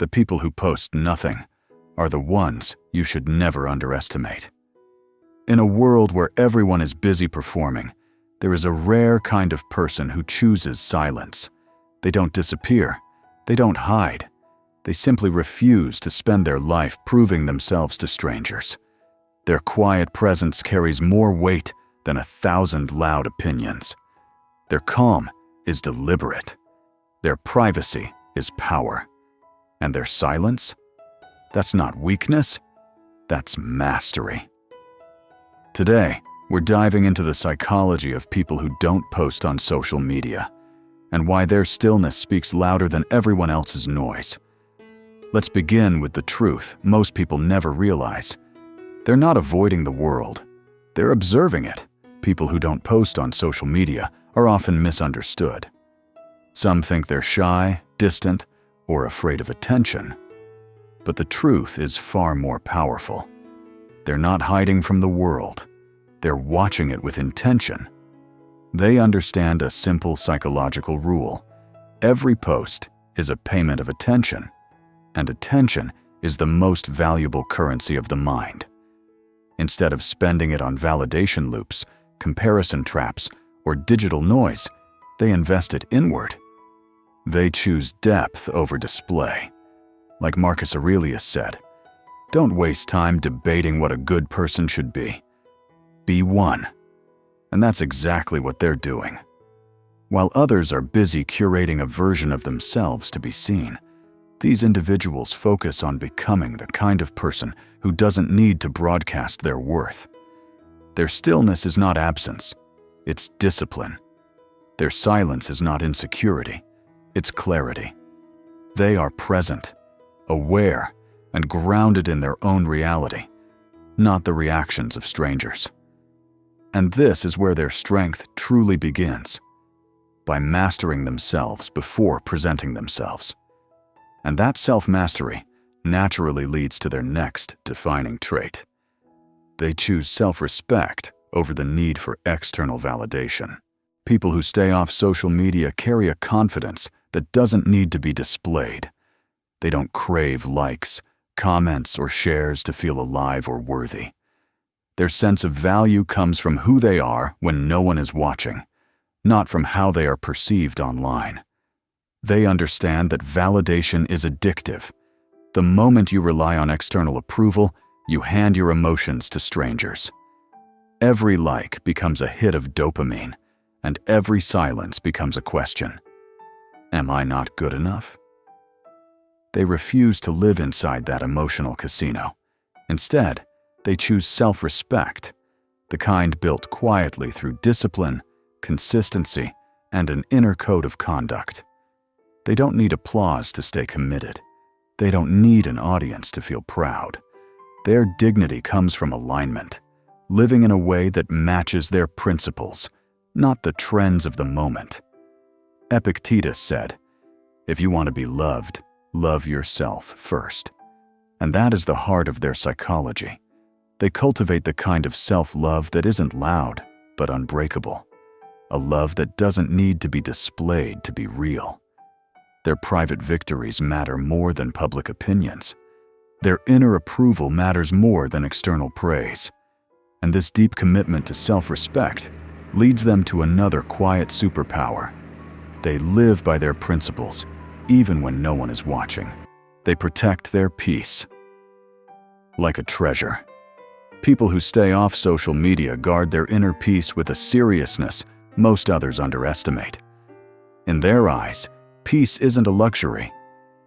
The people who post nothing are the ones you should never underestimate. In a world where everyone is busy performing, there is a rare kind of person who chooses silence. They don't disappear. They don't hide. They simply refuse to spend their life proving themselves to strangers. Their quiet presence carries more weight than 1,000 loud opinions. Their calm is deliberate. Their privacy is power. And their silence? That's not weakness. That's mastery. Today, we're diving into the psychology of people who don't post on social media, and why their stillness speaks louder than everyone else's noise. Let's begin with the truth most people never realize. They're not avoiding the world. They're observing it. People who don't post on social media are often misunderstood. Some think they're shy, distant, or afraid of attention. But the truth is far more powerful. They're not hiding from the world. They're watching it with intention. They understand a simple psychological rule. Every post is a payment of attention, and attention is the most valuable currency of the mind. Instead of spending it on validation loops, comparison traps, or digital noise, they invest it inward. They choose depth over display. Like Marcus Aurelius said, "Don't waste time debating what a good person should be. Be one." And that's exactly what they're doing. While others are busy curating a version of themselves to be seen, these individuals focus on becoming the kind of person who doesn't need to broadcast their worth. Their stillness is not absence, it's discipline. Their silence is not insecurity, it's clarity. They are present, aware, and grounded in their own reality, not the reactions of strangers. And this is where their strength truly begins, by mastering themselves before presenting themselves. And that self-mastery naturally leads to their next defining trait. They choose self-respect over the need for external validation. People who stay off social media carry a confidence that doesn't need to be displayed. They don't crave likes, comments, or shares to feel alive or worthy. Their sense of value comes from who they are when no one is watching, not from how they are perceived online. They understand that validation is addictive. The moment you rely on external approval, you hand your emotions to strangers. Every like becomes a hit of dopamine, and every silence becomes a question. Am I not good enough? They refuse to live inside that emotional casino. Instead, they choose self-respect, the kind built quietly through discipline, consistency, and an inner code of conduct. They don't need applause to stay committed. They don't need an audience to feel proud. Their dignity comes from alignment, living in a way that matches their principles, not the trends of the moment. Epictetus said, "If you want to be loved, love yourself first." And that is the heart of their psychology. They cultivate the kind of self-love that isn't loud, but unbreakable. A love that doesn't need to be displayed to be real. Their private victories matter more than public opinions. Their inner approval matters more than external praise. And this deep commitment to self-respect leads them to another quiet superpower. They live by their principles, even when no one is watching. They protect their peace like a treasure. People who stay off social media guard their inner peace with a seriousness most others underestimate. In their eyes, peace isn't a luxury,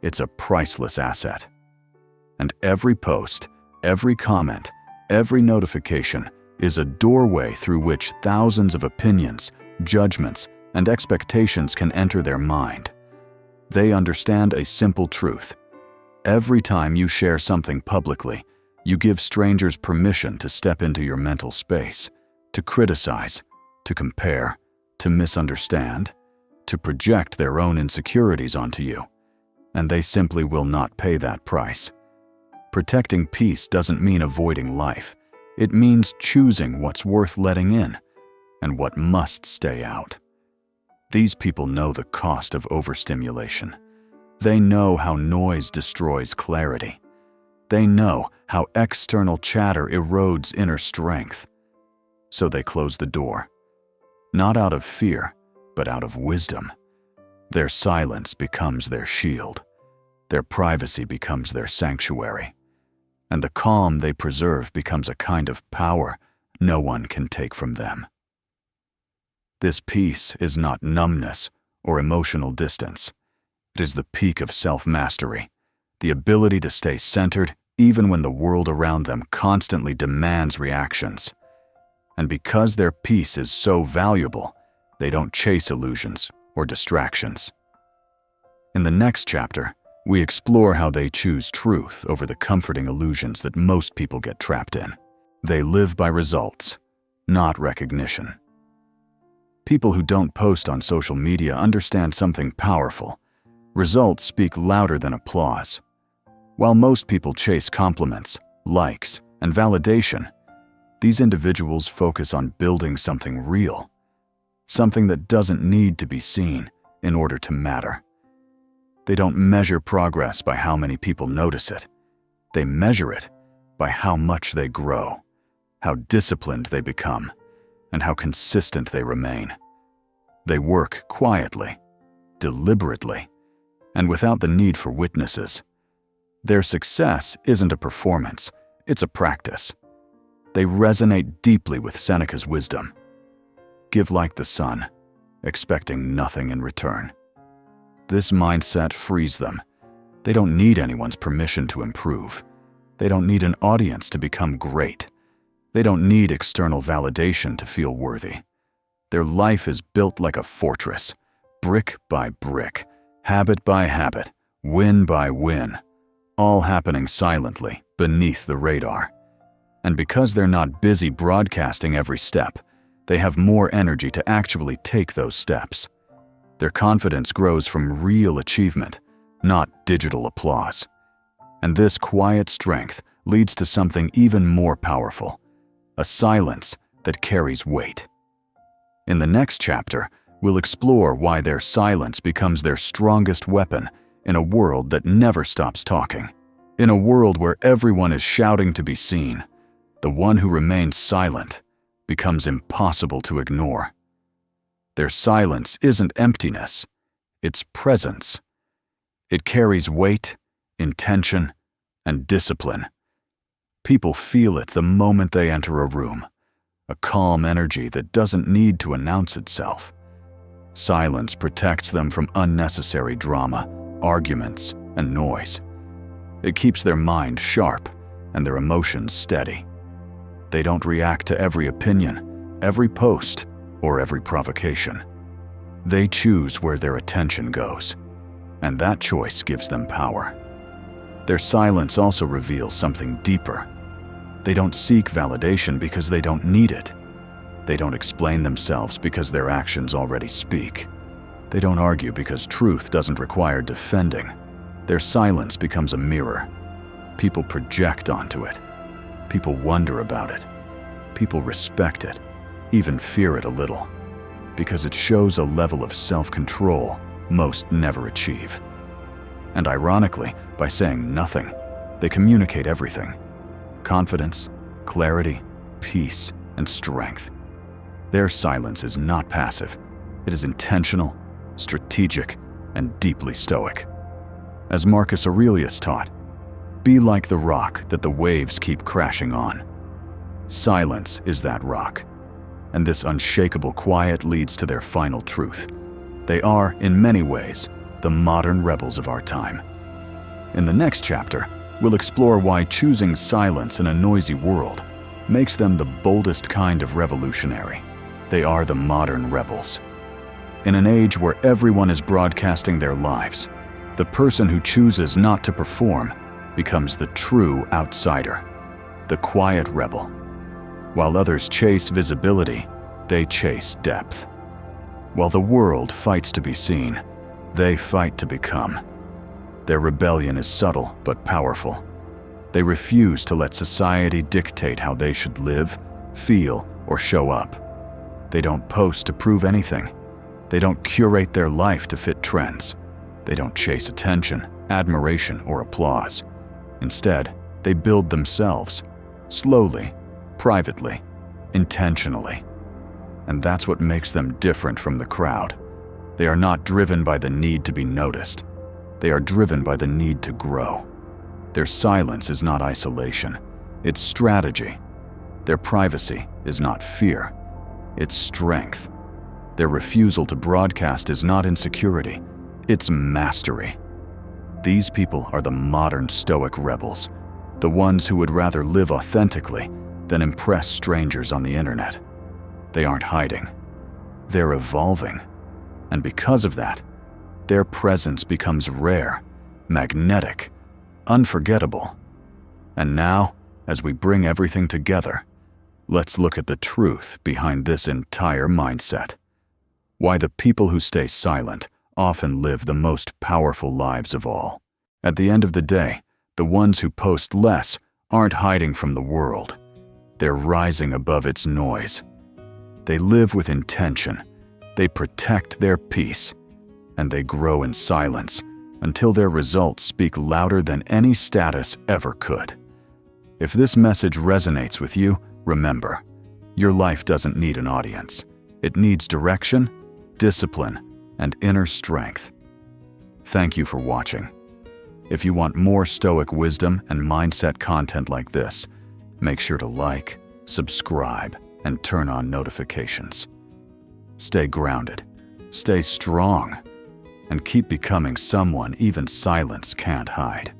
it's a priceless asset. And every post, every comment, every notification is a doorway through which thousands of opinions, judgments, and expectations can enter their mind. They understand a simple truth. Every time you share something publicly, you give strangers permission to step into your mental space, to criticize, to compare, to misunderstand, to project their own insecurities onto you. And they simply will not pay that price. Protecting peace doesn't mean avoiding life. It means choosing what's worth letting in and what must stay out. These people know the cost of overstimulation. They know how noise destroys clarity. They know how external chatter erodes inner strength. So they close the door, not out of fear, but out of wisdom. Their silence becomes their shield. Their privacy becomes their sanctuary. And the calm they preserve becomes a kind of power no one can take from them. This peace is not numbness or emotional distance. It is the peak of self-mastery, the ability to stay centered even when the world around them constantly demands reactions. And because their peace is so valuable, they don't chase illusions or distractions. In the next chapter, we explore how they choose truth over the comforting illusions that most people get trapped in. They live by results, not recognition. People who don't post on social media understand something powerful. Results speak louder than applause. While most people chase compliments, likes, and validation, these individuals focus on building something real, something that doesn't need to be seen in order to matter. They don't measure progress by how many people notice it. They measure it by how much they grow, how disciplined they become, and how consistent they remain. They work quietly, deliberately, and without the need for witnesses. Their success isn't a performance, it's a practice. They resonate deeply with Seneca's wisdom. Give like the sun, expecting nothing in return. This mindset frees them. They don't need anyone's permission to improve. They don't need an audience to become great. They don't need external validation to feel worthy. Their life is built like a fortress, brick by brick, habit by habit, win by win, all happening silently beneath the radar. And because they're not busy broadcasting every step, they have more energy to actually take those steps. Their confidence grows from real achievement, not digital applause. And this quiet strength leads to something even more powerful, a silence that carries weight. In the next chapter, we'll explore why their silence becomes their strongest weapon in a world that never stops talking. In a world where everyone is shouting to be seen, the one who remains silent becomes impossible to ignore. Their silence isn't emptiness, it's presence. It carries weight, intention, and discipline. People feel it the moment they enter a room, a calm energy that doesn't need to announce itself. Silence protects them from unnecessary drama, arguments, and noise. It keeps their mind sharp and their emotions steady. They don't react to every opinion, every post, or every provocation. They choose where their attention goes, and that choice gives them power. Their silence also reveals something deeper. They don't seek validation because they don't need it. They don't explain themselves because their actions already speak. They don't argue because truth doesn't require defending. Their silence becomes a mirror. People project onto it. People wonder about it. People respect it, even fear it a little, because it shows a level of self-control most never achieve. And ironically, by saying nothing, they communicate everything: confidence, clarity, peace, and strength. Their silence is not passive. It is intentional, strategic, and deeply stoic. As Marcus Aurelius taught, be like the rock that the waves keep crashing on. Silence is that rock, and this unshakable quiet leads to their final truth. They are, in many ways, the modern rebels of our time. In the next chapter, we'll explore why choosing silence in a noisy world makes them the boldest kind of revolutionary. They are the modern rebels. In an age where everyone is broadcasting their lives, the person who chooses not to perform becomes the true outsider, the quiet rebel. While others chase visibility, they chase depth. While the world fights to be seen, they fight to become. Their rebellion is subtle but powerful. They refuse to let society dictate how they should live, feel, or show up. They don't post to prove anything. They don't curate their life to fit trends. They don't chase attention, admiration, or applause. Instead, they build themselves, slowly, privately, intentionally. And that's what makes them different from the crowd. They are not driven by the need to be noticed. They are driven by the need to grow. Their silence is not isolation, it's strategy. Their privacy is not fear, it's strength. Their refusal to broadcast is not insecurity, it's mastery. These people are the modern Stoic rebels, the ones who would rather live authentically than impress strangers on the internet. They aren't hiding, they're evolving. And because of that, their presence becomes rare, magnetic, unforgettable. And now, as we bring everything together, let's look at the truth behind this entire mindset. Why the people who stay silent often live the most powerful lives of all. At the end of the day, the ones who post less aren't hiding from the world. They're rising above its noise. They live with intention, they protect their peace, and they grow in silence until their results speak louder than any status ever could. If this message resonates with you, remember, your life doesn't need an audience. It needs direction, discipline, and inner strength. Thank you for watching. If you want more Stoic wisdom and mindset content like this, make sure to like, subscribe, and turn on notifications. Stay grounded, stay strong, and keep becoming someone even silence can't hide.